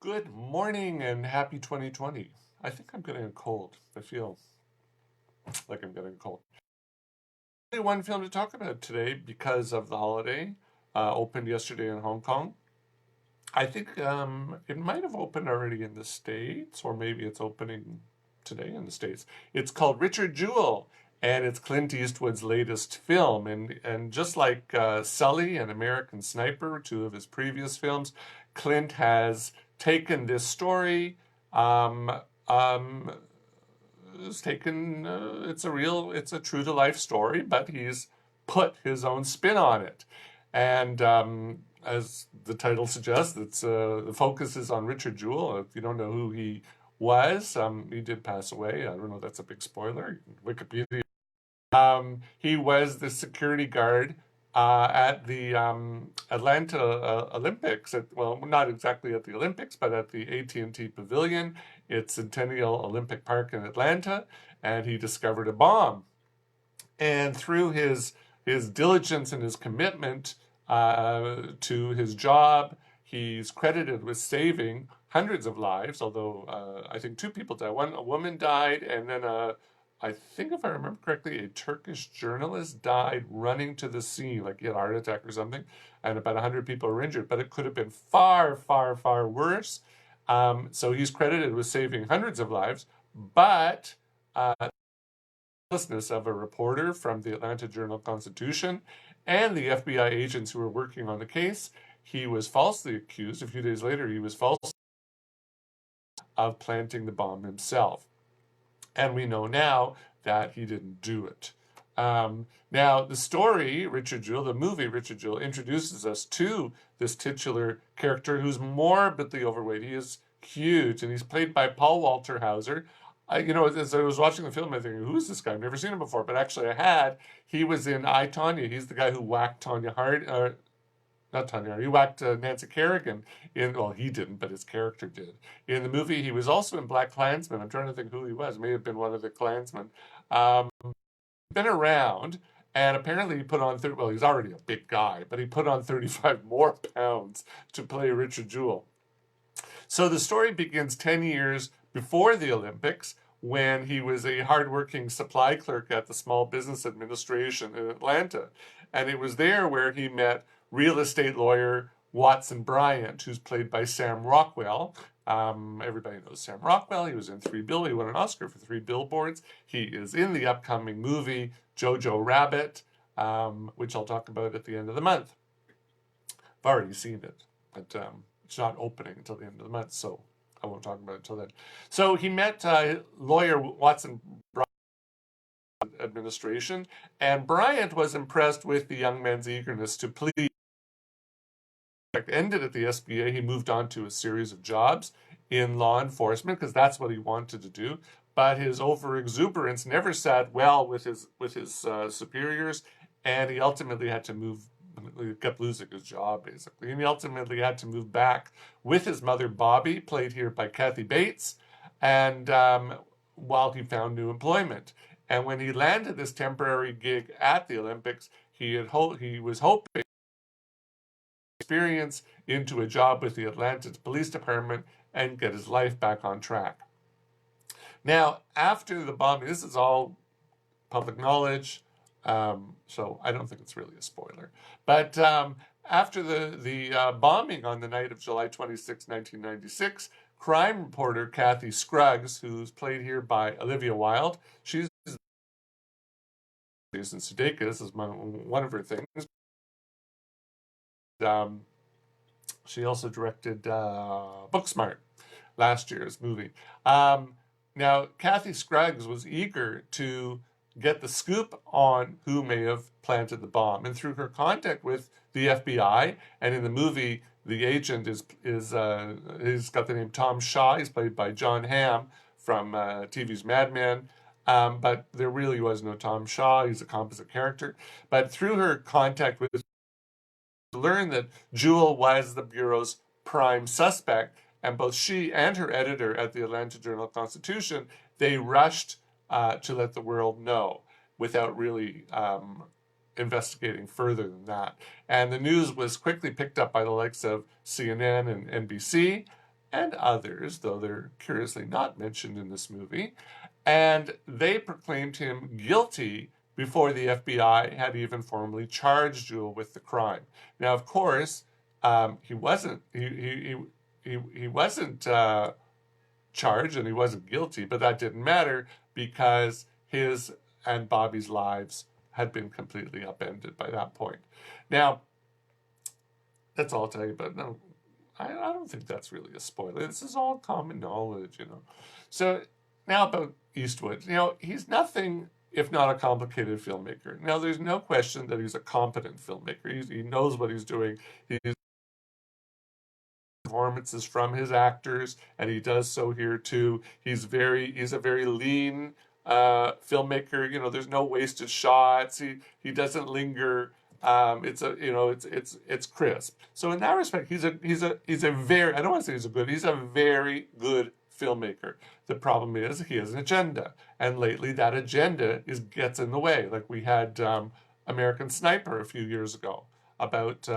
Good morning and happy 2020. I think I'm getting a cold. I feel like I'm getting a cold. Only one film to talk about today because of the holiday. Opened yesterday in Hong Kong. I think it might have opened already in the States, or maybe it's opening today in the States. It's called Richard Jewell, and it's Clint Eastwood's latest film. And just like Sully and American Sniper, two of his previous films, Clint has taken this story. Um, um, it's taken. It's a true to life story, but he's put his own spin on it, and as the title suggests, the focus is on Richard Jewell. If you don't know who he was, he did pass away. I don't know if that's a big spoiler. Wikipedia. He was the security guard at the Atlanta Olympics. Well, not exactly at the Olympics, but at the AT&T Pavilion. It's Centennial Olympic Park in Atlanta, and he discovered a bomb. And through his diligence and his commitment to his job, he's credited with saving hundreds of lives. Although I think two people died. A woman died, and then I think if I remember correctly, a Turkish journalist died running to the scene, like he had a heart attack or something, and about 100 people were injured. But it could have been far, far, far worse. So he's credited with saving hundreds of lives, but of a reporter from the Atlanta Journal-Constitution and the FBI agents who were working on the case. He was falsely accused. A few days later, he was false of planting the bomb himself. And we know now that he didn't do it. Now, the story, Richard Jewell, the movie Richard Jewell, introduces us to this titular character who's morbidly overweight. He is huge, and he's played by Paul Walter Hauser. As I was watching the film, I think, who's this guy? I've never seen him before, but actually I had. He was in I, Tonya. He's the guy who whacked Tonya Hard, not Tonya Hard. He whacked Nancy Kerrigan well, he didn't, but his character did. In the movie, he was also in Black Klansman. I'm trying to think who he was. May have been one of the Klansmen. Been around, and apparently he put on, well, he's already a big guy, but he put on 35 more pounds to play Richard Jewell. So the story begins 10 years before the Olympics, when he was a hardworking supply clerk at the Small Business Administration in Atlanta. And it was there where he met real estate lawyer Watson Bryant, who's played by Sam Rockwell. Everybody knows Sam Rockwell. He was in he won an Oscar for Three Billboards. He is in the upcoming movie Jojo Rabbit, which I'll talk about at the end of the month. I've already seen it, but it's not opening until the end of the month, so I won't talk about it until then. So he met lawyer Watson Bryant administration, and Bryant was impressed with the young man's eagerness to plead. Ended at the SBA, he moved on to a series of jobs in law enforcement because that's what he wanted to do. But his overexuberance never sat well with his superiors, and he ultimately had to move. He kept losing his job, basically. And he ultimately had to move back with his mother, Bobby, played here by Kathy Bates, and while he found new employment. And when he landed this temporary gig at the Olympics, he was hoping experience into a job with the Atlanta Police Department and get his life back on track. Now, after the bombing, this is all public knowledge, so I don't think it's really a spoiler. But after the bombing on the night of July 26, 1996, crime reporter Kathy Scruggs, who's played here by Olivia Wilde, she's in Sudeikis is one of her things. She also directed Booksmart, last year's movie. Now, Kathy Scruggs was eager to get the scoop on who may have planted the bomb. And through her contact with the FBI, and in the movie, the agent he's got the name Tom Shaw. He's played by John Hamm from TV's Mad Men. But there really was no Tom Shaw. He's a composite character. But through her contact with learned that Jewell was the Bureau's prime suspect, and both she and her editor at the Atlanta Journal-Constitution, they rushed to let the world know without really investigating further than that. And the news was quickly picked up by the likes of CNN and NBC, and others, though they're curiously not mentioned in this movie, and they proclaimed him guilty before the FBI had even formally charged Jewell with the crime. Now, of course, he wasn't. He wasn't charged, and he wasn't guilty, but that didn't matter because his and Bobby's lives had been completely upended by that point. Now, that's all I'll tell you about. No, I don't think that's really a spoiler. This is all common knowledge, you know. So now about Eastwood. You know, he's nothing if not a complicated filmmaker. Now, there's no question that he's a competent filmmaker. He knows what he's doing. He's performances from his actors, and he does so here too. He's a very lean filmmaker. You know, there's no wasted shots. He doesn't linger. It's crisp. So in that respect, he's a very, I don't want to say he's a very good filmmaker. The problem is he has an agenda, and lately that agenda gets in the way. Like we had American Sniper a few years ago about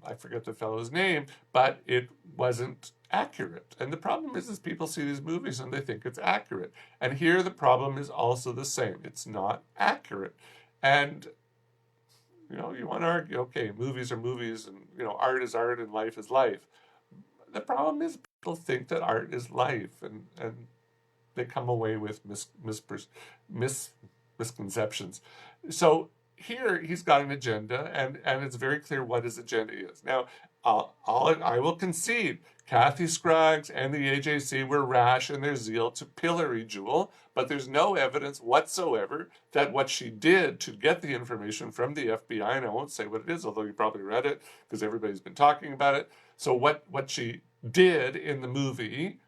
I forget the fellow's name, but it wasn't accurate. And the problem is people see these movies and they think it's accurate. And here the problem is also the same. It's not accurate. And you know, you want to argue, okay, movies are movies, and you know, art is art, and life is life. The problem is people think that art is life, and they come away with misconceptions. So here he's got an agenda, and it's very clear what his agenda is. Now, I will concede, Kathy Scruggs and the AJC were rash in their zeal to pillory Jewell, but there's no evidence whatsoever that what she did to get the information from the FBI, and I won't say what it is, although you probably read it because everybody's been talking about it. So what she did in the movie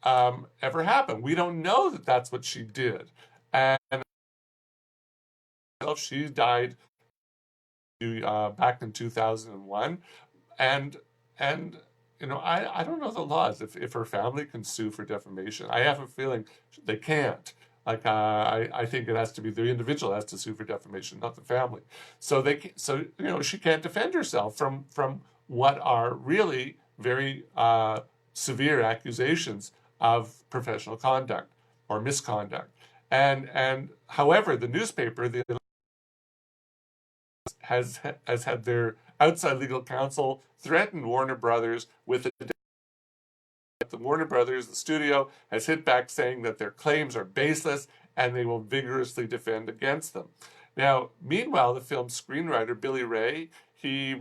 ever happened. We don't know that that's what she did. And she died back in 2001. And you know, I don't know the laws. If her family can sue for defamation, I have a feeling they can't. Like I think it has to be the individual has to sue for defamation, not the family. So you know, she can't defend herself from what are really very severe accusations of professional conduct or misconduct. And however, the newspaper has had their outside legal counsel threaten Warner Brothers with the Warner Brothers, the studio, has hit back saying that their claims are baseless and they will vigorously defend against them. Now, meanwhile, the film's screenwriter, Billy Ray, he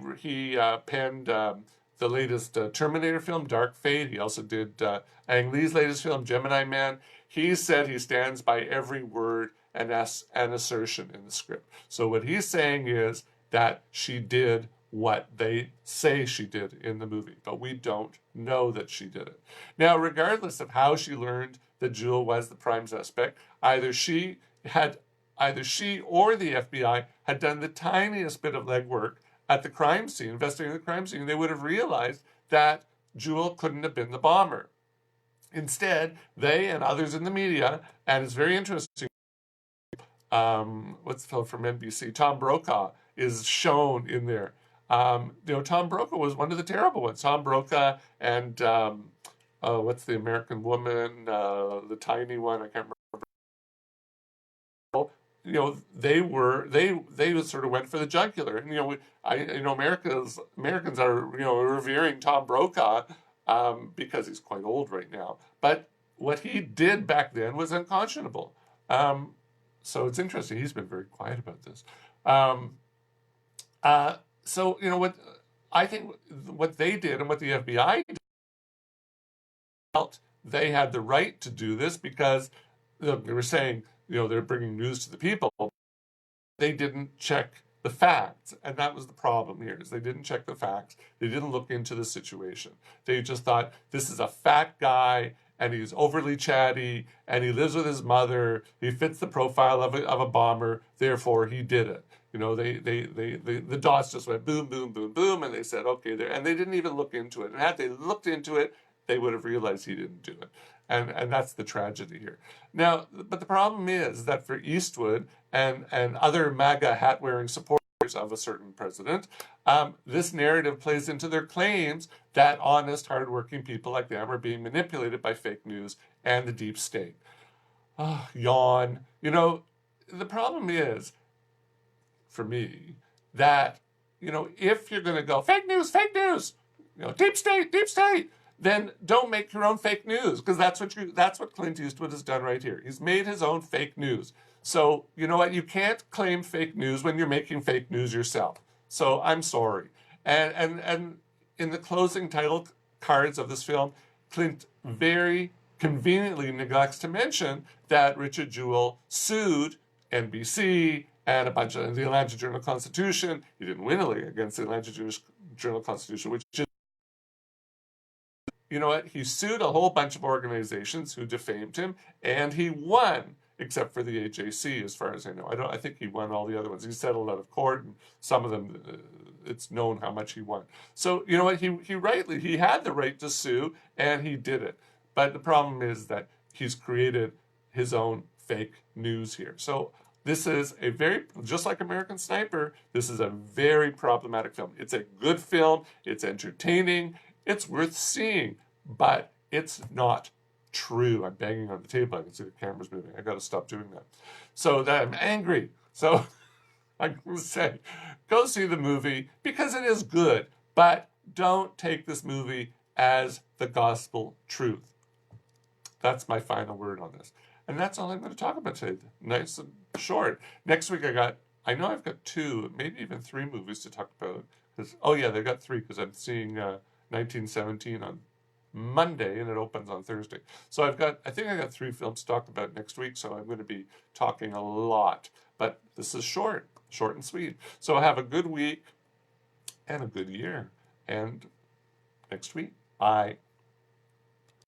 penned the latest Terminator film, Dark Fate. He also did Ang Lee's latest film, Gemini Man. He said he stands by every word and assertion in the script. So what he's saying is that she did what they say she did in the movie, but we don't know that she did it. Now, regardless of how she learned that Jewell was the prime suspect, either she or the FBI had done the tiniest bit of legwork at the crime scene, investigating the crime scene, they would have realized that Jewell couldn't have been the bomber. Instead, they and others in the media, and it's very interesting, what's the fellow from NBC, Tom Brokaw, is shown in there. You know, Tom Brokaw was one of the terrible ones. Tom Brokaw and what's the American woman, the tiny one, I can't remember. You know, they sort of went for the jugular, and you know, Americans are, you know, revering Tom Brokaw because he's quite old right now. But what he did back then was unconscionable. So it's interesting. He's been very quiet about this. So you know what I think what they did and what the FBI did, felt they had the right to do this because they were saying, you know, they're bringing news to the people. They didn't check the facts, and that was the problem here, is they didn't check the facts. They didn't look into the situation. They just thought, this is a fat guy, and he's overly chatty, and he lives with his mother. He fits the profile of a bomber, therefore he did it. You know, the dots just went boom, boom, boom, boom, and they said, okay, there, and they didn't even look into it. And had they looked into it, they would have realized he didn't do it. And that's the tragedy here. Now, but the problem is that for Eastwood and other MAGA hat-wearing supporters, of a certain president, this narrative plays into their claims that honest, hardworking people like them are being manipulated by fake news and the deep state. Oh, yawn. You know, the problem is, for me, that, if you're going to go fake news, deep state, then don't make your own fake news, because that's what Clint Eastwood has done right here. He's made his own fake news. So, you know what? You can't claim fake news when you're making fake news yourself. So I'm sorry. And in the closing title cards of this film, Clint very conveniently neglects to mention that Richard Jewell sued NBC and a bunch of the Atlanta Journal-Constitution. He didn't win against the Atlanta Journal-Constitution, which is, you know what? He sued a whole bunch of organizations who defamed him, and he won, except for the AJC, as far as I know. I think he won all the other ones. He settled out of court, and some of them, it's known how much he won. So, you know what? He had the right to sue, and he did it. But the problem is that he's created his own fake news here. So this is just like American Sniper, this is a very problematic film. It's a good film, it's entertaining, it's worth seeing, but it's not true. I'm banging on the table, I can see the camera's moving. I gotta stop doing that. So that I'm angry. So I'm gonna say, go see the movie because it is good, but don't take this movie as the gospel truth. That's my final word on this. And that's all I'm going to talk about today. Nice and short. Next week I know I've got 2, maybe even 3 movies to talk about. They've got 3 because I'm seeing 1917 on Monday and it opens on Thursday. So I think I got 3 films to talk about next week, so I'm going to be talking a lot. But this is short and sweet. So have a good week and a good year. And next week, bye.